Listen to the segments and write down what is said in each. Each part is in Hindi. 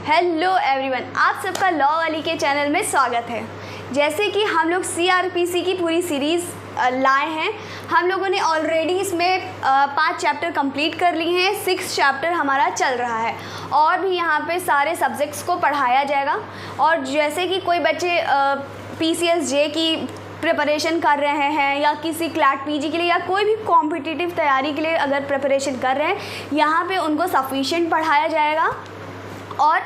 हेलो एवरीवन, आप सबका लॉ वाली के चैनल में स्वागत है। जैसे कि हम लोग सीआरपीसी की पूरी सीरीज़ लाए हैं। हम लोगों ने ऑलरेडी इसमें 5 चैप्टर कंप्लीट कर लिए हैं। 6 चैप्टर हमारा चल रहा है और भी यहाँ पे सारे सब्जेक्ट्स को पढ़ाया जाएगा। और जैसे कि कोई बच्चे PCSJ की प्रिपरेशन कर रहे हैं या किसी क्लैट पीजी के लिए या कोई भी कॉम्पिटिटिव तैयारी के लिए अगर प्रिपरेशन कर रहे हैं, यहाँ पे उनको सफिशिएंट पढ़ाया जाएगा। और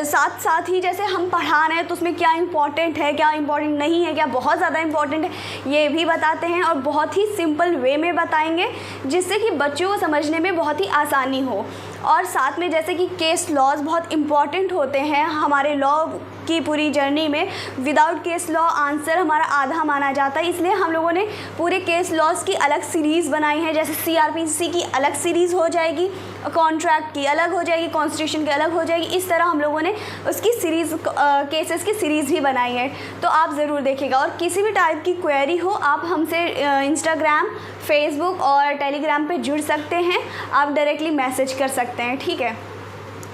साथ साथ ही जैसे हम पढ़ा रहे हैं तो उसमें क्या इम्पॉर्टेंट है, क्या इम्पॉर्टेंट नहीं है, क्या बहुत ज़्यादा इम्पॉर्टेंट है, ये भी बताते हैं और बहुत ही सिंपल वे में बताएंगे जिससे कि बच्चों को समझने में बहुत ही आसानी हो। और साथ में जैसे कि केस लॉज बहुत इम्पॉर्टेंट होते हैं हमारे लॉ की पूरी जर्नी में। विदाउट केस लॉ आंसर हमारा आधा माना जाता है, इसलिए हम लोगों ने पूरे केस लॉज की अलग सीरीज़ बनाई है। जैसे CRPC की अलग सीरीज़ हो जाएगी, कॉन्ट्रैक्ट की अलग हो जाएगी, कॉन्स्टिट्यूशन की अलग हो जाएगी। इस तरह हम लोगों ने उसकी सीरीज़ केसेस की सीरीज़ भी बनाई है, तो आप ज़रूर देखिएगा। और किसी भी टाइप की क्वेरी हो आप हमसे इंस्टाग्राम, फेसबुक और टेलीग्राम पे जुड़ सकते हैं, आप डायरेक्टली मैसेज कर सकते हैं, ठीक है।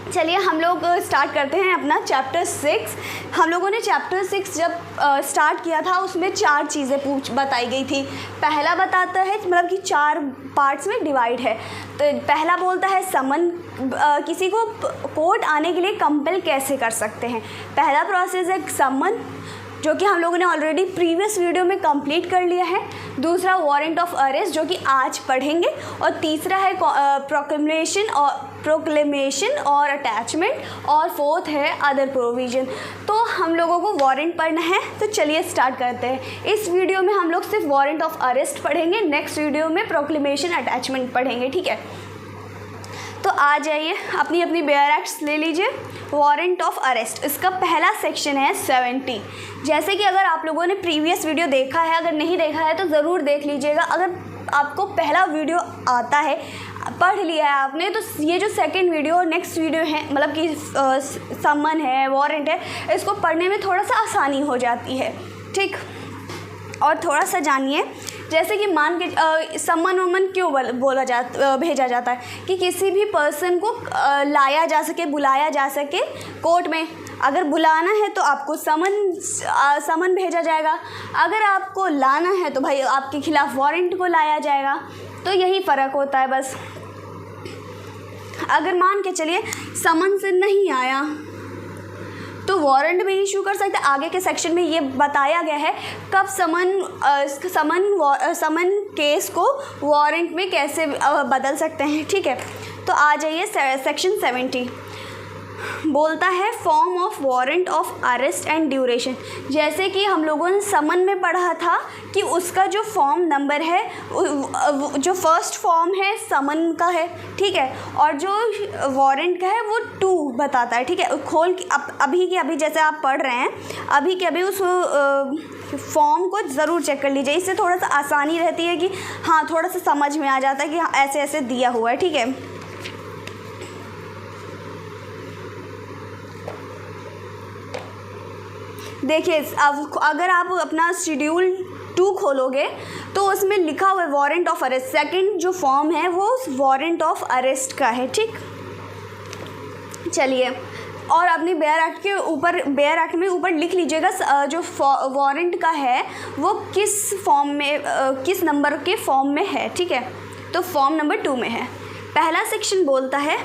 चलिए हम लोग स्टार्ट करते हैं अपना चैप्टर 6। हम लोगों ने चैप्टर 6 जब स्टार्ट किया था उसमें 4 चीज़ें बताई गई थी। पहला बताता है मतलब कि 4 पार्ट्स में डिवाइड है। तो पहला बोलता है समन, किसी को कोर्ट आने के लिए कंपेल कैसे कर सकते हैं। पहला प्रोसेस है समन, जो कि हम लोगों ने ऑलरेडी प्रीवियस वीडियो में कंप्लीट कर लिया है। दूसरा वारंट ऑफ अरेस्ट, जो कि आज पढ़ेंगे। और तीसरा है प्रोक्लेमेशन और अटैचमेंट। और फोर्थ है अदर प्रोविज़न। तो हम लोगों को वारंट पढ़ना है, तो चलिए स्टार्ट करते हैं। इस वीडियो में हम लोग सिर्फ वारंट ऑफ अरेस्ट पढ़ेंगे, नेक्स्ट वीडियो में प्रोक्लेमेशन अटैचमेंट पढ़ेंगे, ठीक है। तो आ जाइए, अपनी अपनी बेयर एक्ट्स ले लीजिए। वारंट ऑफ अरेस्ट, इसका पहला सेक्शन है 70। जैसे कि अगर आप लोगों ने प्रीवियस वीडियो देखा है, अगर नहीं देखा है तो ज़रूर देख लीजिएगा। अगर आपको पहला वीडियो आता है, पढ़ लिया है आपने, तो ये जो सेकंड वीडियो और नेक्स्ट वीडियो है, मतलब कि समन है, वारंट है, इसको पढ़ने में थोड़ा सा आसानी हो जाती है, ठीक। और थोड़ा सा जानिए, जैसे कि मान के समन वमन क्यों भेजा जाता है कि किसी भी पर्सन को लाया जा सके, बुलाया जा सके कोर्ट में। अगर बुलाना है तो आपको समन भेजा जाएगा, अगर आपको लाना है तो भाई आपके खिलाफ वारंट को लाया जाएगा। तो यही फ़र्क होता है बस। अगर मान के चलिए समन से नहीं आया तो वारंट भी इशू कर सकते हैं। आगे के सेक्शन में ये बताया गया है कब समन केस को वारंट में कैसे बदल सकते हैं, ठीक है। तो आ जाइए, सेक्शन 70 बोलता है form of warrant of arrest and duration. जैसे कि हम लोगों ने समन में पढ़ा था कि उसका जो फॉर्म नंबर है, जो फर्स्ट फॉर्म है समन का है, ठीक है, और जो वारंट का है वो 2 बताता है, ठीक है। खोल के अभी के अभी जैसे आप पढ़ रहे हैं, अभी के अभी उस फॉर्म को ज़रूर चेक कर लीजिए। इससे थोड़ा सा आसानी रहती है कि हाँ, थोड़ा सा समझ में आ जाता है कि हाँ, ऐसे ऐसे दिया हुआ है, ठीक है। देखिए, अब अगर आप अपना शेड्यूल 2 खोलोगे तो उसमें लिखा हुआ है वारंट ऑफ अरेस्ट। सेकंड जो फॉर्म है वो वारंट ऑफ अरेस्ट का है, ठीक। चलिए, और अपनी बेयर एक्ट में ऊपर लिख लीजिएगा जो वारंट का है वो किस फॉर्म में, किस नंबर के फॉर्म में है, ठीक है। तो फॉर्म नंबर 2 में है। पहला सेक्शन बोलता है,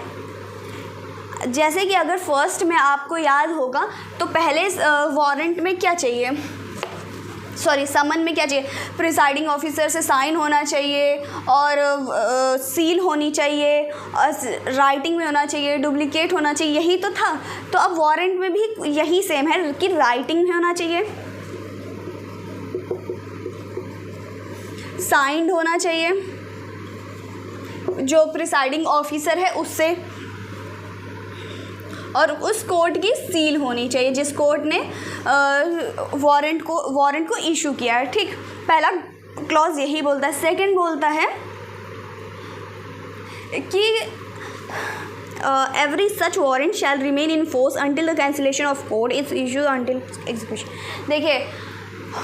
जैसे कि अगर फर्स्ट में आपको याद होगा तो पहले वारंट में क्या चाहिए, समन में क्या चाहिए, प्रिसाइडिंग ऑफिसर से साइन होना चाहिए और सील होनी चाहिए और राइटिंग में होना चाहिए, डुप्लीकेट होना चाहिए, यही तो था। तो अब वारंट में भी यही सेम है कि राइटिंग में होना चाहिए, साइंड होना चाहिए जो प्रिसाइडिंग ऑफिसर है उससे, और उस कोर्ट की सील होनी चाहिए जिस कोर्ट ने वारंट को इशू किया है, ठीक। पहला क्लॉज यही बोलता है। सेकंड बोलता है कि every such warrant shall remain in force until the cancellation of court is issue until execution. देखिए,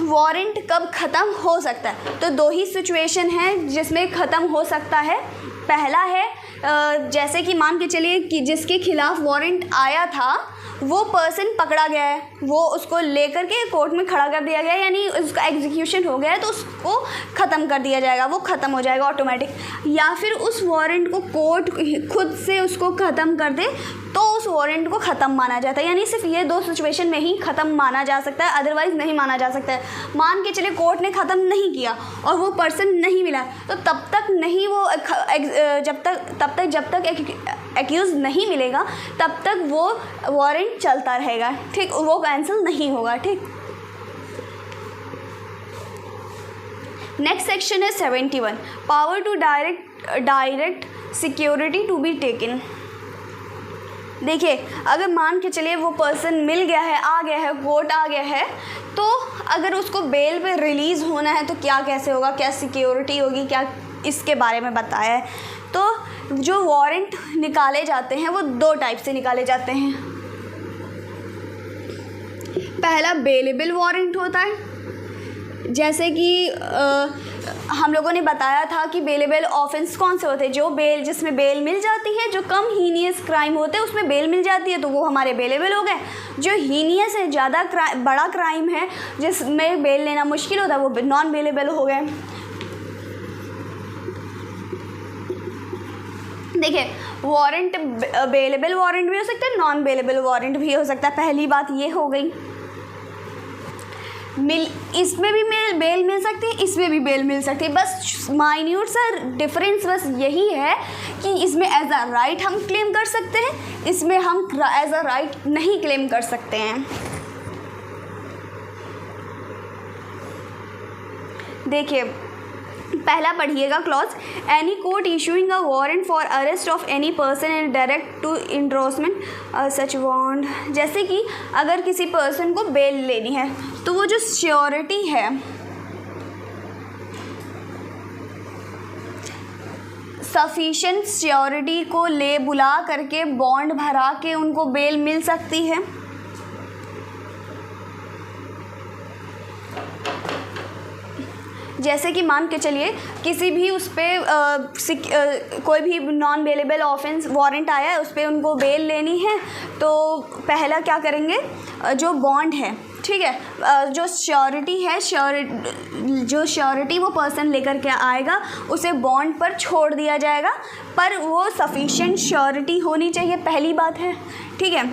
वारंट कब ख़त्म हो सकता है, तो 2 ही सिचुएशन है जिसमें ख़त्म हो सकता है। पहला है जैसे कि मान के चलिए कि जिसके खिलाफ वारंट आया था वो पर्सन पकड़ा गया है, वो उसको लेकर के कोर्ट में खड़ा कर दिया गया है, यानी उसका एग्जीक्यूशन हो गया है, तो उसको ख़त्म कर दिया जाएगा, वो ख़त्म हो जाएगा ऑटोमेटिक। या फिर उस वारंट को कोर्ट खुद से उसको ख़त्म कर दे तो उस वारंट को ख़त्म माना जाता है। यानी सिर्फ ये 2 सिचुएशन में ही ख़त्म माना जा सकता है, अदरवाइज़ नहीं माना जा सकता है। मान के चलिए कोर्ट ने ख़त्म नहीं किया और वो पर्सन नहीं मिला, तो तब तक नहीं वो जब तक एक्यूज़ नहीं मिलेगा तब तक वो वारंट चलता रहेगा, ठीक, वो कैंसिल नहीं होगा, ठीक। नेक्स्ट सेक्शन है 71, power to direct security to be taken. देखिए, अगर मान के चलिए वो पर्सन मिल गया है, आ गया है, कोर्ट आ गया है, तो अगर उसको बेल पे रिलीज़ होना है तो क्या कैसे होगा, क्या सिक्योरिटी होगी, क्या इसके बारे में बताया है। तो जो वारंट निकाले जाते हैं वो 2 टाइप से निकाले जाते हैं। पहला बेलेबल वारंट होता है, जैसे कि हम लोगों ने बताया था कि बेलेबल ऑफेंस कौन से होते हैं, जो बेल जिसमें बेल मिल जाती है, जो कम हीनियस क्राइम होते हैं उसमें बेल मिल जाती है, तो वो हमारे बेलेबल हो गए। जो हीनियस है, ज़्यादा बड़ा क्राइम है जिसमें बेल लेना मुश्किल होता है, वो नॉन बेलेबल हो गए। देखिए, वारंट बेलेबल वारंट भी हो सकता है, नॉन बेलेबल वारंट भी हो सकता है। पहली बात ये हो गई। इसमें भी बेल मिल सकती है, इसमें भी बेल मिल सकती है, बस माइन्यूट सा डिफरेंस बस यही है कि इसमें एज अ राइट हम क्लेम कर सकते हैं, इसमें हम एज अ राइट नहीं क्लेम कर सकते हैं। देखिए, पहला पढ़िएगा clause, any court issuing a warrant for arrest of any person and direct to endorsement such warrant. जैसे कि अगर किसी पर्सन को बेल लेनी है तो वो जो श्योरिटी है, सफिशिएंट श्योरिटी को ले बुला करके बॉन्ड भरा के उनको बेल मिल सकती है। जैसे कि मान के चलिए किसी भी उस पर कोई भी नॉन बेलेबल ऑफेंस वारंट आया है, उस पर उनको बेल लेनी है, तो पहला क्या करेंगे, जो बॉन्ड है, ठीक है, जो श्योरिटी है, जो श्योरिटी वो पर्सन लेकर के आएगा उसे बॉन्ड पर छोड़ दिया जाएगा, पर वो सफिशिएंट श्योरिटी होनी चाहिए, पहली बात है, ठीक है।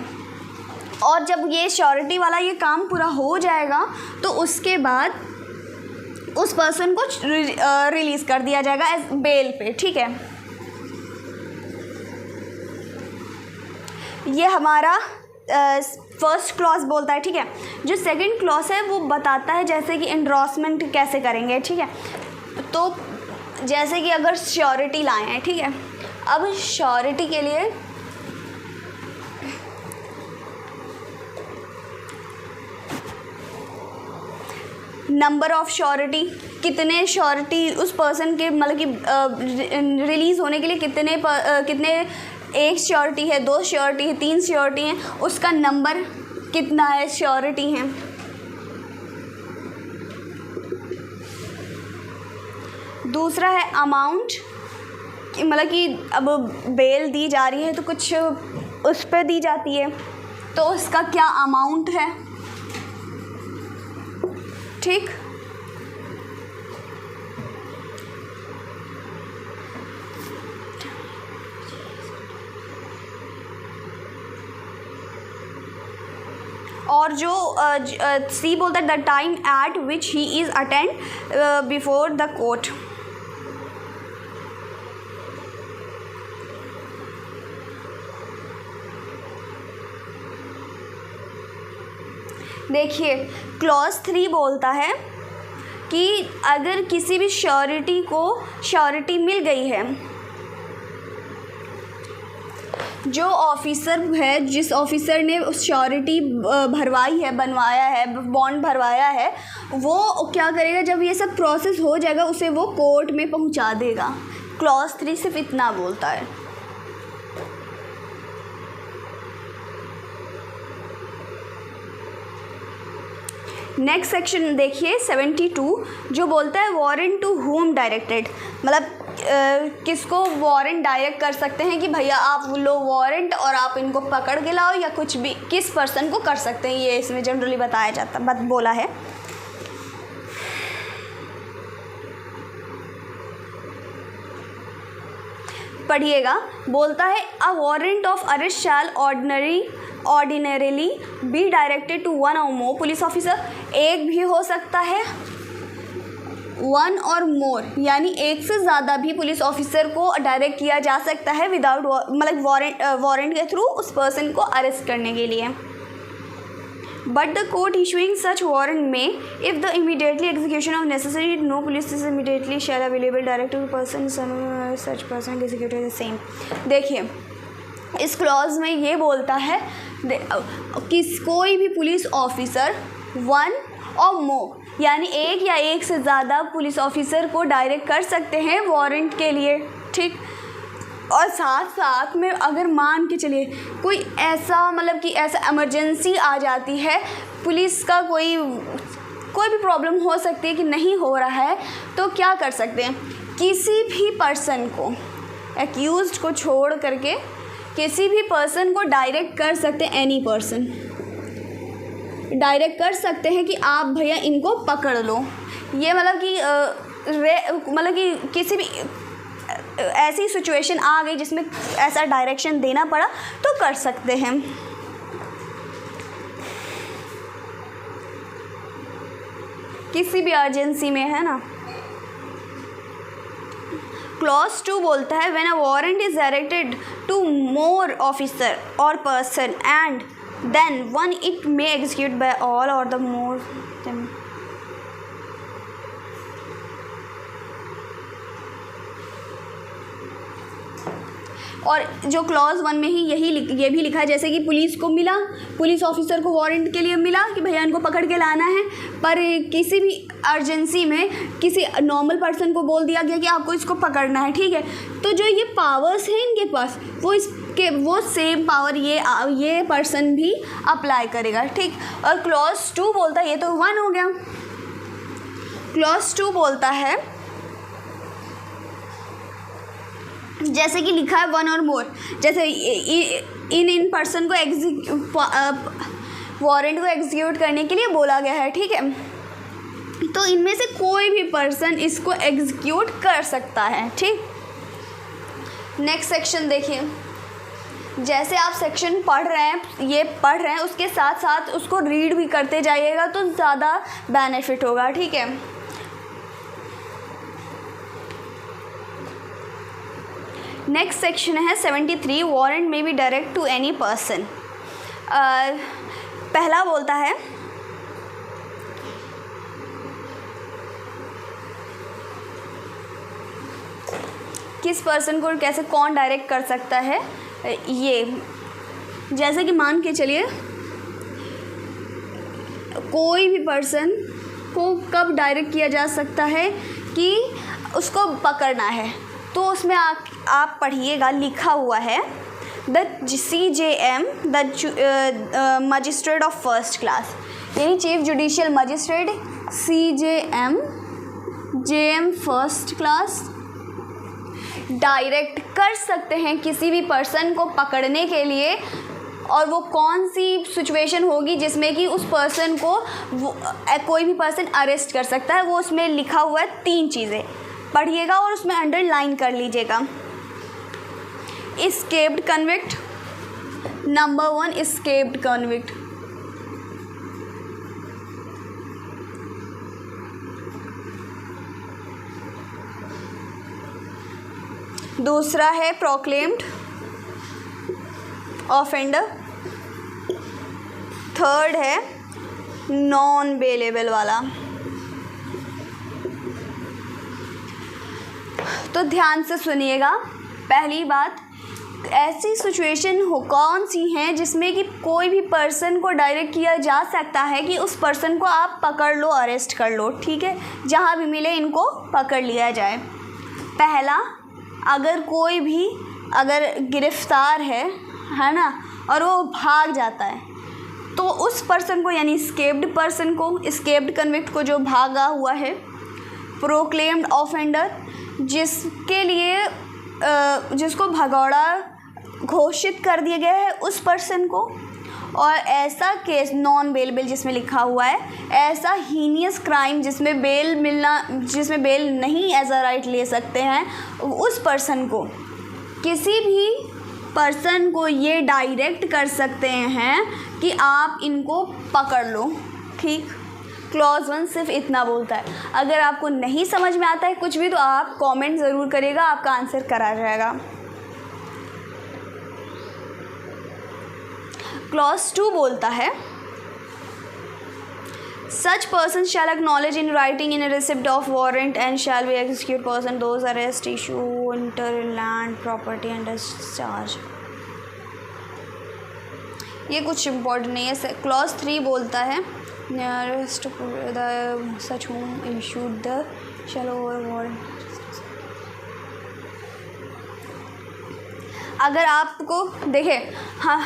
और जब ये श्योरिटी वाला ये काम पूरा हो जाएगा तो उसके बाद उस पर्सन को रिलीज़ कर दिया जाएगा एज बेल पे, ठीक है। ये हमारा फर्स्ट क्लॉज बोलता है, ठीक है। जो सेकंड क्लॉज है वो बताता है जैसे कि एंड्रोसमेंट कैसे करेंगे, ठीक है। तो जैसे कि अगर श्योरिटी लाए हैं, ठीक है, अब श्योरिटी के लिए नंबर ऑफ श्योरिटी, कितने श्योरिटी उस पर्सन के मतलब कि रिलीज़ होने के लिए कितने एक श्योरिटी है, 2 श्योरिटी है, 3 श्योरिटी हैं, उसका नंबर कितना है, श्योरिटी हैं। दूसरा है अमाउंट, मतलब कि अब बेल दी जा रही है तो कुछ उस पर दी जाती है, तो उसका क्या अमाउंट है, ठीक। और जो सी बोलता है the time eight which he is attend before the court. देखिए, क्लॉज 3 बोलता है कि अगर किसी भी श्योरिटी को श्योरिटी मिल गई है, जो ऑफिसर है, जिस ऑफिसर ने उस श्योरिटी भरवाई है, बनवाया है, बॉन्ड भरवाया है, वो क्या करेगा, जब ये सब प्रोसेस हो जाएगा उसे वो कोर्ट में पहुंचा देगा। क्लॉज 3 सिर्फ इतना बोलता है। नेक्स्ट सेक्शन देखिए 72, जो बोलता है वारंट टू होम डायरेक्टेड, मतलब किसको वारंट डायरेक्ट कर सकते हैं कि भैया आप लो वारंट और आप इनको पकड़ के लाओ, या कुछ भी किस पर्सन को कर सकते हैं, ये इसमें जनरली बताया जाता बोला है। पढ़िएगा, बोलता है a warrant of arrest shall ordinarily be directed to one और मोर पुलिस ऑफिसर। एक भी हो सकता है, वन और मोर यानी एक से ज़्यादा भी पुलिस ऑफिसर को डायरेक्ट किया जा सकता है विदाउट मतलब वारंट के थ्रू उस पर्सन को अरेस्ट करने के लिए। But the court issuing such warrant में if the immediately execution of necessary no police is immediately shall available direct to person such person executed the same. देखिए इस क्लॉज में ये बोलता है कि कोई भी पुलिस ऑफिसर वन और मोर यानी एक या एक से ज़्यादा पुलिस ऑफिसर को डायरेक्ट कर सकते हैं वारंट के लिए, ठीक। और साथ साथ में अगर मान के चलिए कोई ऐसा मतलब कि ऐसा इमरजेंसी आ जाती है, पुलिस का कोई भी प्रॉब्लम हो सकती है कि नहीं हो रहा है, तो क्या कर सकते हैं, किसी भी पर्सन को एक्यूज्ड को छोड़ करके किसी भी पर्सन को डायरेक्ट कर सकते हैं, एनी पर्सन डायरेक्ट कर सकते हैं कि आप भैया इनको पकड़ लो। ये मतलब कि किसी भी ऐसी सिचुएशन आ गई जिसमें ऐसा डायरेक्शन देना पड़ा तो कर सकते हैं। किसी भी अर्जेंसी में, है ना। क्लॉज 2 बोलता है when a warrant is directed to more officer or person and then one it may execute by all or the more them. और जो क्लॉज 1 में ही ये भी लिखा है, जैसे कि पुलिस को मिला, पुलिस ऑफिसर को वारंट के लिए मिला कि भैया इनको पकड़ के लाना है, पर किसी भी अर्जेंसी में किसी नॉर्मल पर्सन को बोल दिया गया कि आपको इसको पकड़ना है, ठीक है। तो जो ये पावर्स हैं इनके पास, वो सेम पावर ये पर्सन भी अप्लाई करेगा, ठीक। और क्लॉज 2 बोलता है, ये तो 1 हो गया। क्लॉज 2 बोलता है जैसे कि लिखा है 1 और मोर, जैसे इन पर्सन को वारंट को एग्जीक्यूट करने के लिए बोला गया है, ठीक है। तो इनमें से कोई भी पर्सन इसको एग्जीक्यूट कर सकता है, ठीक। नेक्स्ट सेक्शन देखिए, जैसे आप सेक्शन पढ़ रहे हैं उसके साथ साथ उसको रीड भी करते जाइएगा तो ज़्यादा बेनिफिट होगा, ठीक है। नेक्स्ट सेक्शन है 73 वारंट में be direct to any person. पहला बोलता है किस पर्सन को कैसे कौन डायरेक्ट कर सकता है। ये जैसे कि मान के चलिए कोई भी पर्सन को कब डायरेक्ट किया जा सकता है कि उसको पकड़ना है, तो उसमें आप पढ़िएगा, लिखा हुआ है the CJM the magistrate of first class, यानी chief judicial magistrate JM first class direct कर सकते हैं किसी भी पर्सन को पकड़ने के लिए। और वो कौन सी सिचुएशन होगी जिसमें कि उस पर्सन को कोई भी पर्सन अरेस्ट कर सकता है, वो उसमें लिखा हुआ है 3 चीज़ें, पढ़िएगा और उसमें अंडरलाइन कर लीजिएगा। Escaped convict, number 1 escaped convict. दूसरा है प्रोक्लेम्ड ऑफेंडर। थर्ड है नॉन बेलेबल वाला। तो ध्यान से सुनिएगा। पहली बात, ऐसी सिचुएशन कौन सी हैं जिसमें कि कोई भी पर्सन को डायरेक्ट किया जा सकता है कि उस पर्सन को आप पकड़ लो, अरेस्ट कर लो, ठीक है, जहाँ भी मिले इनको पकड़ लिया जाए। पहला, अगर कोई भी गिरफ्तार है ना, और वो भाग जाता है, तो उस पर्सन को यानी एस्केप्ड पर्सन को, एस्केप्ड कन्विक्ट को जो भागा हुआ है, प्रोक्लेम्ड ऑफेंडर जिसके लिए जिसको भगौड़ा घोषित कर दिया गया है उस पर्सन को, और ऐसा केस नॉन बेलेबल जिसमें लिखा हुआ है ऐसा हीनियस क्राइम जिसमें बेल नहीं एज अ राइट ले सकते हैं उस पर्सन को, किसी भी पर्सन को ये डायरेक्ट कर सकते हैं कि आप इनको पकड़ लो। ठीक, क्लॉज 1 सिर्फ इतना बोलता है। अगर आपको नहीं समझ में आता है कुछ भी तो आप कमेंट ज़रूर करिएगा, आपका आंसर करा जाएगा। क्लॉज 2 बोलता है such person shall acknowledge in writing in receipt of warrant and shall be execute person those arrest issue inter land property and discharge. ये कुछ इम्पोर्टेंट नहीं है। क्लॉज 3 बोलता है nearest the such home issued the shall over warrant. अगर आपको देखे हाँ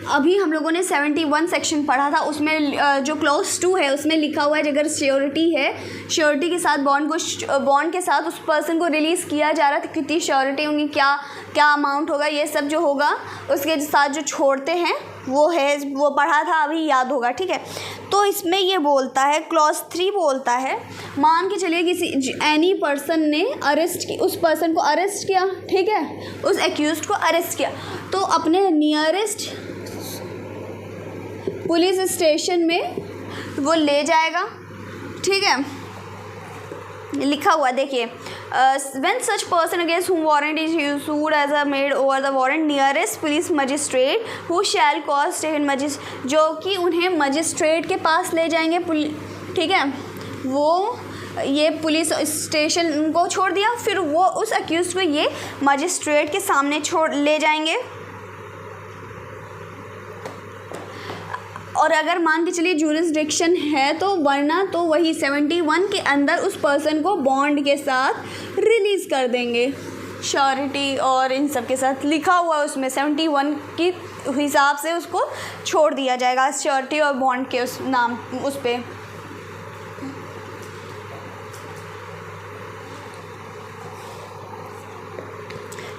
अभी हम लोगों ने 71 सेक्शन पढ़ा था, उसमें जो क्लॉज 2 है उसमें लिखा हुआ है अगर श्योरिटी है, श्योरिटी के साथ बॉन्ड के साथ उस पर्सन को रिलीज़ किया जा रहा था, कितनी श्योरिटी होंगी, क्या अमाउंट होगा, ये सब जो होगा उसके साथ जो छोड़ते हैं वो पढ़ा था, अभी याद होगा। ठीक है, तो इसमें ये बोलता है क्लॉज 3 बोलता है मान के चलिए किसी एनी पर्सन ने उस पर्सन को अरेस्ट किया, ठीक है, उस एक्यूज्ड को अरेस्ट किया, तो अपने नियरेस्ट पुलिस स्टेशन में वो ले जाएगा। ठीक है, लिखा हुआ देखिए when such person against whom warrant is issued as a made over the warrant nearest police magistrate who shall cause taken जो कि उन्हें मजिस्ट्रेट के पास ले जाएंगे। ठीक है, वो ये पुलिस स्टेशन को छोड़ दिया, फिर वो उस अक्यूज को ये मजिस्ट्रेट के सामने ले जाएंगे। और अगर मान के चलिए जुरिस्डिक्शन है तो, वरना तो वही 71 के अंदर उस पर्सन को बॉन्ड के साथ रिलीज़ कर देंगे, श्योरिटी और इन सब के साथ लिखा हुआ है उसमें 71 की हिसाब से उसको छोड़ दिया जाएगा, श्योरिटी और बॉन्ड के उस पे।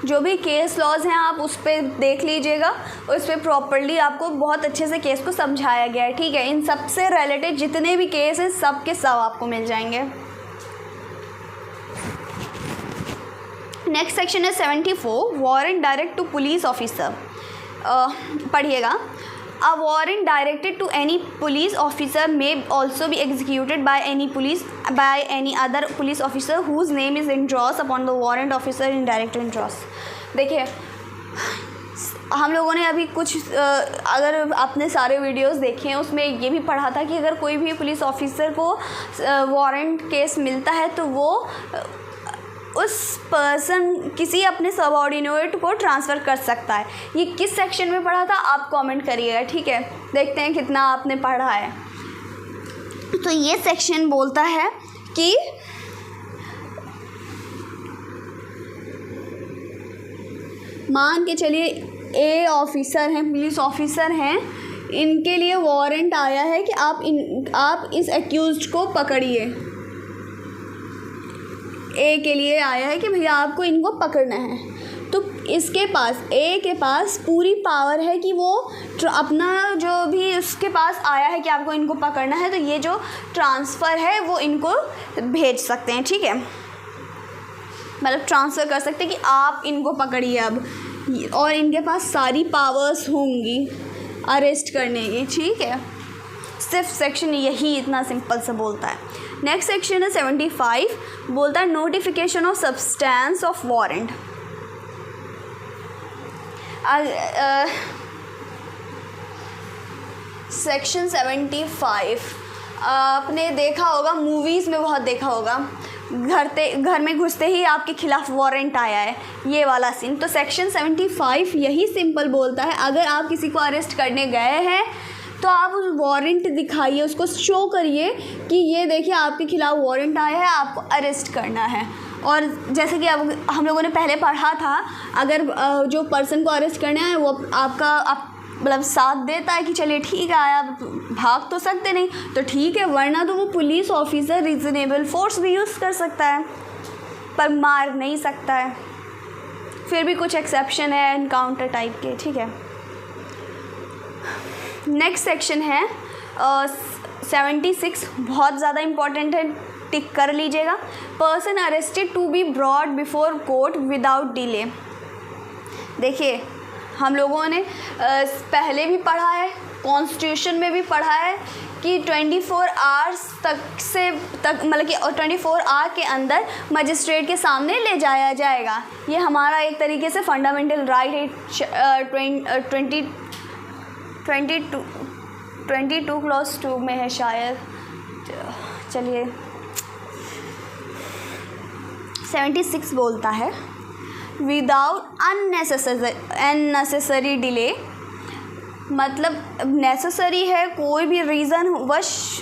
जो भी केस लॉज हैं आप उस पर देख लीजिएगा, उस पर प्रॉपरली आपको बहुत अच्छे से केस को समझाया गया है। ठीक है, इन सब से रिलेटेड जितने भी केस हैं सब के सब आपको मिल जाएंगे। नेक्स्ट सेक्शन है 74 warrant direct to police officer. पढ़िएगा A warrant directed to any police officer may also be executed by any other police officer whose name is endorsed upon the warrant officer in direct endorsed। देखिए हम लोगों ने अभी कुछ अगर आपने सारे वीडियोस देखे हैं उसमें ये भी पढ़ा था कि अगर कोई भी पुलिस ऑफिसर को वारंट केस मिलता है तो वो उस पर्सन किसी अपने सबऑर्डिनेट को ट्रांसफ़र कर सकता है। ये किस सेक्शन में पढ़ा था आप कमेंट करिएगा। ठीक है, देखते हैं कितना आपने पढ़ा है। तो ये सेक्शन बोलता है कि मान के चलिए ए ऑफिसर हैं, पुलिस ऑफिसर हैं, इनके लिए वारंट आया है कि आप इस एक्यूज्ड को पकड़िए। ए के लिए आया है कि भैया आपको इनको पकड़ना है, तो इसके पास ए के पास पूरी पावर है कि वो अपना जो भी उसके पास आया है कि आपको इनको पकड़ना है, तो ये जो ट्रांसफ़र है वो इनको भेज सकते हैं। ठीक है, मतलब ट्रांसफ़र कर सकते हैं कि आप इनको पकड़िए अब, और इनके पास सारी पावर्स होंगी अरेस्ट करने की। ठीक है, सिर्फ सेक्शन यही इतना सिंपल से बोलता है। नेक्स्ट सेक्शन है 75 बोलता है notification of substance of warrant. Section 75 आपने देखा होगा, मूवीज़ में बहुत देखा होगा, घर में घुसते ही आपके खिलाफ वारंट आया है, ये वाला सीन। तो सेक्शन 75 यही सिंपल बोलता है अगर आप किसी को अरेस्ट करने गए हैं तो आप उस वारंट दिखाइए, उसको शो करिए कि ये देखिए आपके खिलाफ़ वारंट आया है, आपको अरेस्ट करना है। और जैसे कि अब हम लोगों ने पहले पढ़ा था, अगर जो पर्सन को अरेस्ट करना है वो मतलब साथ देता है कि चलिए ठीक है, आया, भाग तो सकते नहीं तो ठीक है, वरना तो वो पुलिस ऑफिसर रीज़नेबल फोर्स भी यूज़ कर सकता है पर मार नहीं सकता है। फिर भी कुछ एक्सेप्शन है एनकाउंटर टाइप के, ठीक है। नेक्स्ट सेक्शन है 76, बहुत ज़्यादा इम्पॉर्टेंट है, टिक कर लीजिएगा। Person arrested to be brought before court without delay. देखिए हम लोगों ने पहले भी पढ़ा है, कॉन्स्टिट्यूशन में भी पढ़ा है कि 24 आवर्स तक मतलब कि 24 आवर के अंदर मजिस्ट्रेट के सामने ले जाया जाएगा। ये हमारा एक तरीके से फंडामेंटल राइट है। 22 क्लॉज 2 में है शायद। चलिए 76 बोलता है विदाउट अननेसेसरी डिले, मतलब नेसेसरी है, कोई भी रीज़न वश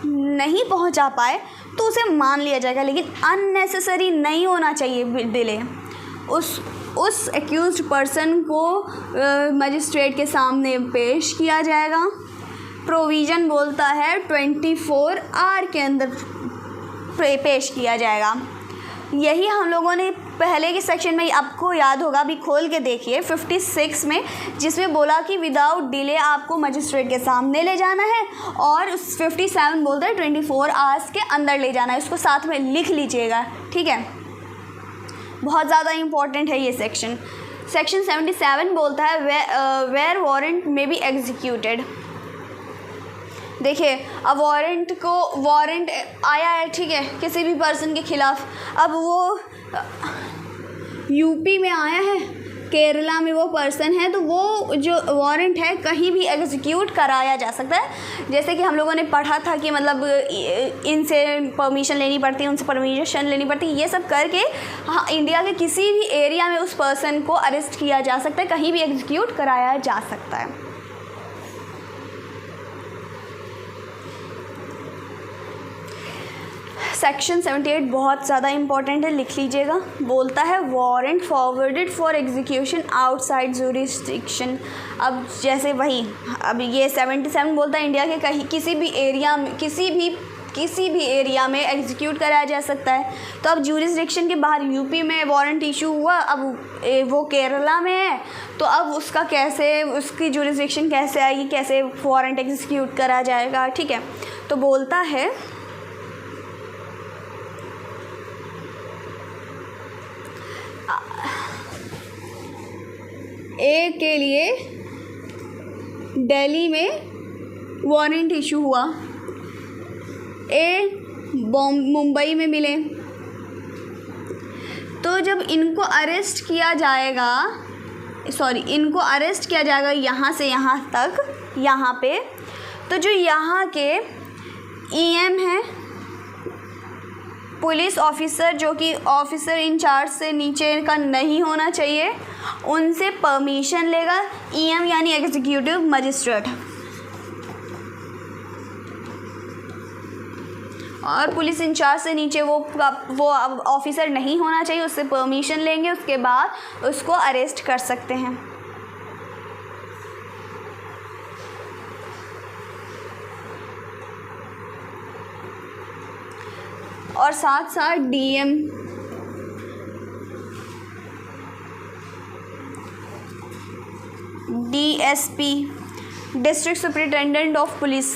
नहीं पहुंचा पाए तो उसे मान लिया जाएगा, लेकिन अननेसेसरी नहीं होना चाहिए डिले। उस एक्यूज्ड पर्सन को मजिस्ट्रेट के सामने पेश किया जाएगा। प्रोविज़न बोलता है 24 आवर के अंदर पेश किया जाएगा। यही हम लोगों ने पहले के सेक्शन में, आपको याद होगा, अभी खोल के देखिए 56 में, जिसमें बोला कि विदाउट डिले आपको मजिस्ट्रेट के सामने ले जाना है, और 57 बोलता है 24 आवर्स के अंदर ले जाना है। उसको साथ में लिख लीजिएगा, ठीक है, बहुत ज़्यादा इम्पॉर्टेंट है ये सेक्शन। सेक्शन 77 बोलता है वेयर वारंट में बी एग्जीक्यूटेड। देखिए अब वारंट आया है, ठीक है, किसी भी पर्सन के ख़िलाफ़, अब वो यूपी में आया है, केरला में वो पर्सन है, तो वो जो वारंट है कहीं भी एग्जीक्यूट कराया जा सकता है। जैसे कि हम लोगों ने पढ़ा था कि मतलब इनसे परमिशन लेनी पड़ती है, उनसे परमिशन लेनी पड़ती है, ये सब करके हाँ इंडिया के किसी भी एरिया में उस पर्सन को अरेस्ट किया जा सकता है, कहीं भी एग्जीक्यूट कराया जा सकता है। सेक्शन 78 बहुत ज़्यादा इंपॉर्टेंट है, लिख लीजिएगा। बोलता है warrant forwarded for execution outside jurisdiction. अब जैसे वही, अब ये 77 बोलता है इंडिया के कहीं किसी भी एरिया में, किसी भी एरिया में एग्जीक्यूट कराया जा सकता है। तो अब जुरिस्डिक्शन के बाहर यूपी में वारंट इशू हुआ, अब वो केरला में है, तो अब उसका कैसे, उसकी जुरिस्डिक्शन कैसे आएगी, कैसे वारंट एग्जीक्यूट करा जाएगा, ठीक है। तो बोलता है ए के लिए दिल्ली में वारंट इशू हुआ, ए मुंबई में मिले, तो जब इनको अरेस्ट किया जाएगा, इनको अरेस्ट किया जाएगा यहाँ से यहाँ तक, यहाँ पे, तो जो यहाँ के ईएम है, पुलिस ऑफिसर, जो कि ऑफिसर इंचार्ज से नीचे का नहीं होना चाहिए, उनसे परमिशन लेगा ईएम यानी एग्जीक्यूटिव मजिस्ट्रेट, और पुलिस इंचार्ज से नीचे वो ऑफिसर नहीं होना चाहिए, उससे परमिशन लेंगे, उसके बाद उसको अरेस्ट कर सकते हैं। और साथ साथ DM, DSP, district superintendent of police,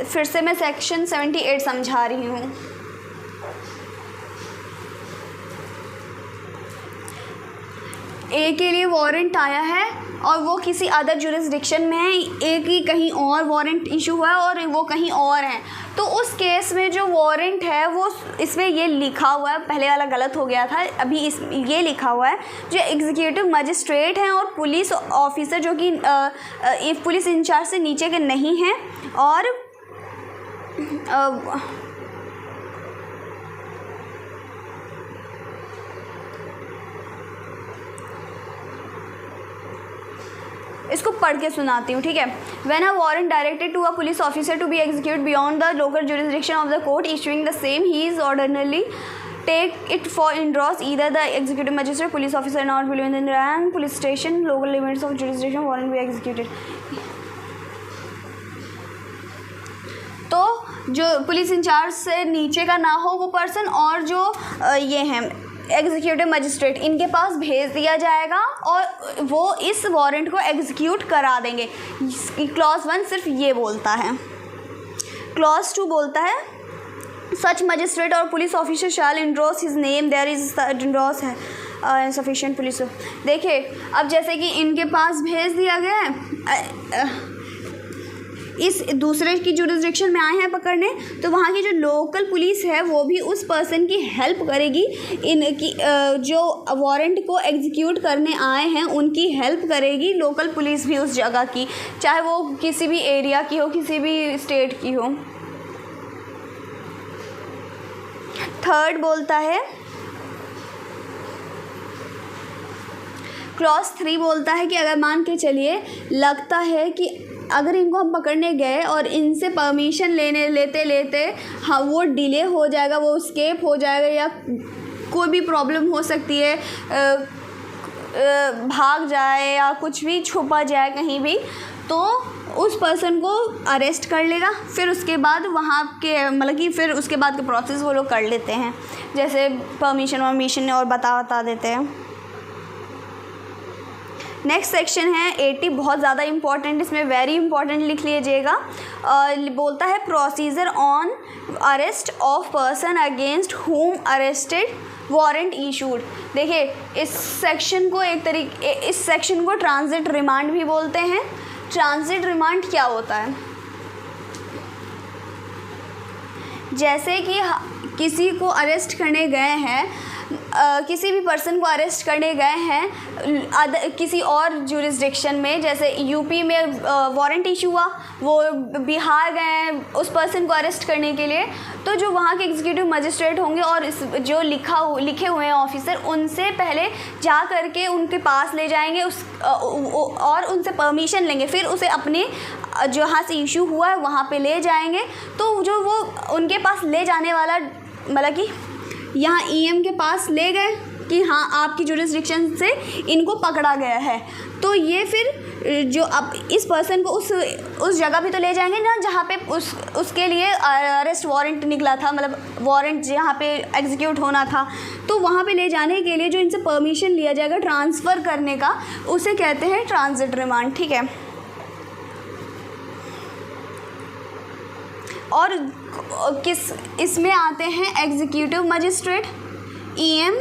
फिर से मैं सेक्शन 78 समझा रही हूँ। ए के लिए वारंट आया है और वो किसी अदर जुरिस्डिक्शन में है, ए की कहीं और वारंट इशू हुआ है और वो कहीं और है, तो उस केस में जो वारंट है वो, इसमें ये लिखा हुआ है, पहले वाला गलत हो गया था, अभी ये लिखा हुआ है जो एग्जीक्यूटिव मजिस्ट्रेट हैं और पुलिस ऑफिसर जो कि पुलिस इंचार्ज से नीचे के नहीं हैं, और इसको पढ़ के सुनाती हूँ, ठीक है। When a warrant directed to a police officer to be execute beyond the local jurisdiction of the court issuing the same, he is ordinarily take it for endorsed either the executive magistrate, police officer not within the rank, police station, local limits of jurisdiction, warrant be executed. तो जो पुलिस इंचार्ज से नीचे का ना हो वो पर्सन और जो ये हैं एग्जीक्यूटिव मजिस्ट्रेट, इनके पास भेज दिया जाएगा और वो इस वारंट को एग्जीक्यूट करा देंगे। क्लॉज 1 सिर्फ ये बोलता है। क्लॉज 2 बोलता है सच मजिस्ट्रेट और police officer shall endorse his name there is endorse है सफिशिएंट पुलिस। देखिए अब जैसे कि इनके पास भेज दिया गया है, इस दूसरे की जुरिसडिक्शन में आए हैं पकड़ने, तो वहाँ की जो लोकल पुलिस है वो भी उस पर्सन की हेल्प करेगी, इनकी जो वारंट को एग्जीक्यूट करने आए हैं उनकी हेल्प करेगी लोकल पुलिस भी उस जगह की, चाहे वो किसी भी एरिया की हो, किसी भी स्टेट की हो। थर्ड बोलता है क्लॉज 3 बोलता है कि अगर मान के चलिए लगता है कि अगर इनको हम पकड़ने गए और इनसे परमिशन लेते लेते हाँ वो डिले हो जाएगा, वो स्केप हो जाएगा या कोई भी प्रॉब्लम हो सकती है, भाग जाए या कुछ भी छुपा जाए कहीं भी, तो उस पर्सन को अरेस्ट कर लेगा। फिर उसके बाद वहाँ के मतलब कि फिर उसके बाद के प्रोसेस वो लोग कर लेते हैं, जैसे परमिशन और बता देते हैं। नेक्स्ट सेक्शन है 80, बहुत ज़्यादा इंपॉर्टेंट, इसमें वेरी इंपॉर्टेंट लिख लीजिएगा। बोलता है procedure on arrest of person against हुम अरेस्टेड वारंट इशूड। देखिए इस सेक्शन को ट्रांजिट रिमांड भी बोलते हैं। ट्रांजिट रिमांड क्या होता है? जैसे कि किसी को अरेस्ट करने गए हैं, किसी भी पर्सन को अरेस्ट करने गए हैं किसी और जुरिसडिक्शन में, जैसे यूपी में वारंट इशू हुआ, वो बिहार गए हैं उस पर्सन को अरेस्ट करने के लिए, तो जो वहाँ के एग्जीक्यूटिव मजिस्ट्रेट होंगे और जो लिखे हुए हैं ऑफिसर, उनसे पहले जा करके उनके पास ले जाएंगे और उनसे परमिशन लेंगे, फिर उसे अपने जहाँ से इशू हुआ है वहाँ पे ले जाएंगे। तो जो वो उनके पास ले जाने वाला मतलब कि यहाँ ईएम के पास ले गए कि हाँ आपकी जुरिसडिक्शन से इनको पकड़ा गया है, तो ये फिर जो अब इस पर्सन को उस जगह भी तो ले जाएंगे ना जहाँ पे उसके लिए अरेस्ट वारंट निकला था, मतलब वारंट जहाँ पे एग्जीक्यूट होना था, तो वहाँ पे ले जाने के लिए जो इनसे परमिशन लिया जाएगा ट्रांसफ़र करने का, उसे कहते हैं ट्रांजिट रिमांड, ठीक है। और इसमें आते हैं एग्जीक्यूटिव मजिस्ट्रेट, ईएम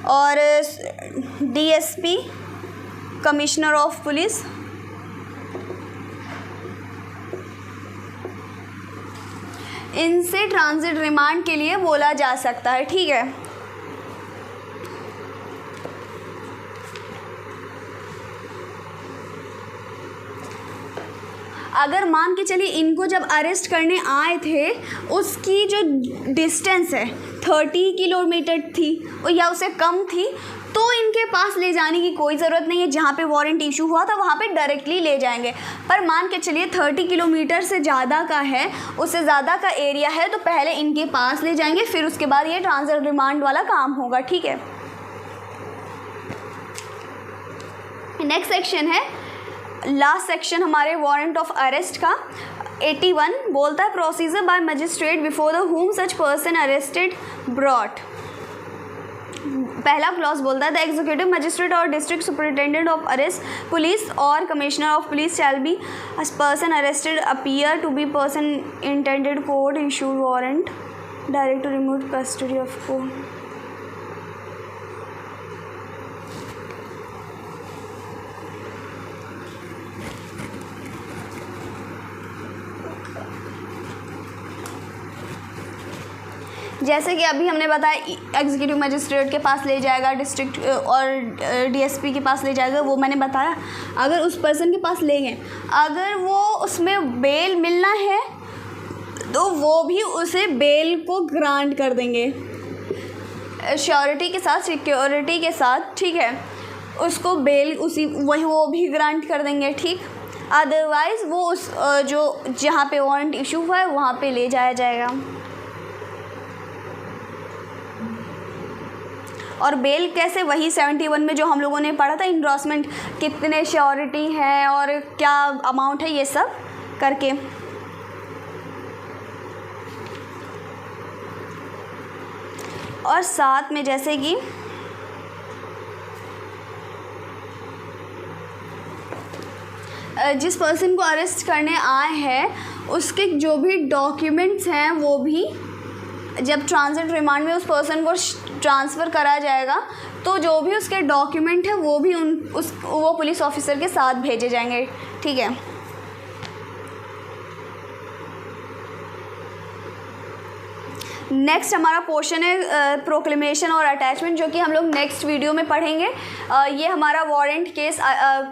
और डीएसपी, कमिश्नर ऑफ पुलिस। इनसे ट्रांजिट रिमांड के लिए बोला जा सकता है, ठीक है। अगर मान के चलिए इनको जब अरेस्ट करने आए थे उसकी जो डिस्टेंस है 30 किलोमीटर थी या उससे कम थी, तो इनके पास ले जाने की कोई ज़रूरत नहीं है। जहाँ पे वारंट इशू हुआ था वहाँ पे डायरेक्टली ले जाएंगे। पर मान के चलिए 30 किलोमीटर से ज़्यादा का है, उससे ज़्यादा का एरिया है, तो पहले इनके पास ले जाएंगे, फिर उसके बाद ये ट्रांजिट रिमांड वाला काम होगा, ठीक है। नेक्स्ट सेक्शन है लास्ट सेक्शन हमारे वारंट ऑफ अरेस्ट का। 81 बोलता है procedure by magistrate before the home such person arrested brought. पहला क्लॉज बोलता है the executive magistrate or district superintendent of arrest police or commissioner of police shall be person arrested appear to be person intended court issued warrant direct to remove custody of court. जैसे कि अभी हमने बताया एग्जीक्यूटिव मजिस्ट्रेट के पास ले जाएगा, डिस्ट्रिक्ट और डीएसपी के पास ले जाएगा, वो मैंने बताया। अगर उस पर्सन के पास ले गए, अगर वो उसमें बेल मिलना है तो वो भी उसे बेल को ग्रांट कर देंगे श्योरिटी के साथ, सिक्योरिटी के साथ, ठीक है। उसको बेल वो भी ग्रांट कर देंगे, ठीक। अदरवाइज़ वो उस जो जहाँ पे वारंट इशू हुआ है वहाँ पे ले जाया जाएगा। और बेल कैसे, वही 71 में जो हम लोगों ने पढ़ा था, इंडोर्समेंट कितने श्योरिटी है और क्या अमाउंट है, ये सब करके। और साथ में जैसे कि जिस पर्सन को अरेस्ट करने आए हैं उसके जो भी डॉक्यूमेंट्स हैं वो भी जब ट्रांजिट रिमांड में उस पर्सन को ट्रांसफ़र करा जाएगा तो जो भी उसके डॉक्यूमेंट है वो भी वो पुलिस ऑफिसर के साथ भेजे जाएंगे, ठीक है। नेक्स्ट हमारा पोर्शन है प्रोक्लेमेशन और अटैचमेंट, जो कि हम लोग नेक्स्ट वीडियो में पढ़ेंगे। ये हमारा वारंट केस,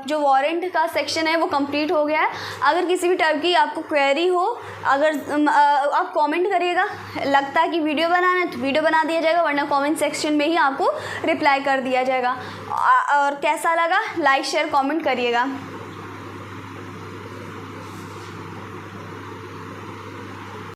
जो वारंट का सेक्शन है वो कंप्लीट हो गया है। अगर किसी भी टाइप की आपको क्वेरी हो, अगर आप कमेंट करिएगा, लगता है कि वीडियो बनाना है तो वीडियो बना दिया जाएगा, वरना कमेंट सेक्शन में ही आपको रिप्लाई कर दिया जाएगा। और कैसा लगा लाइक शेयर कमेंट करिएगा।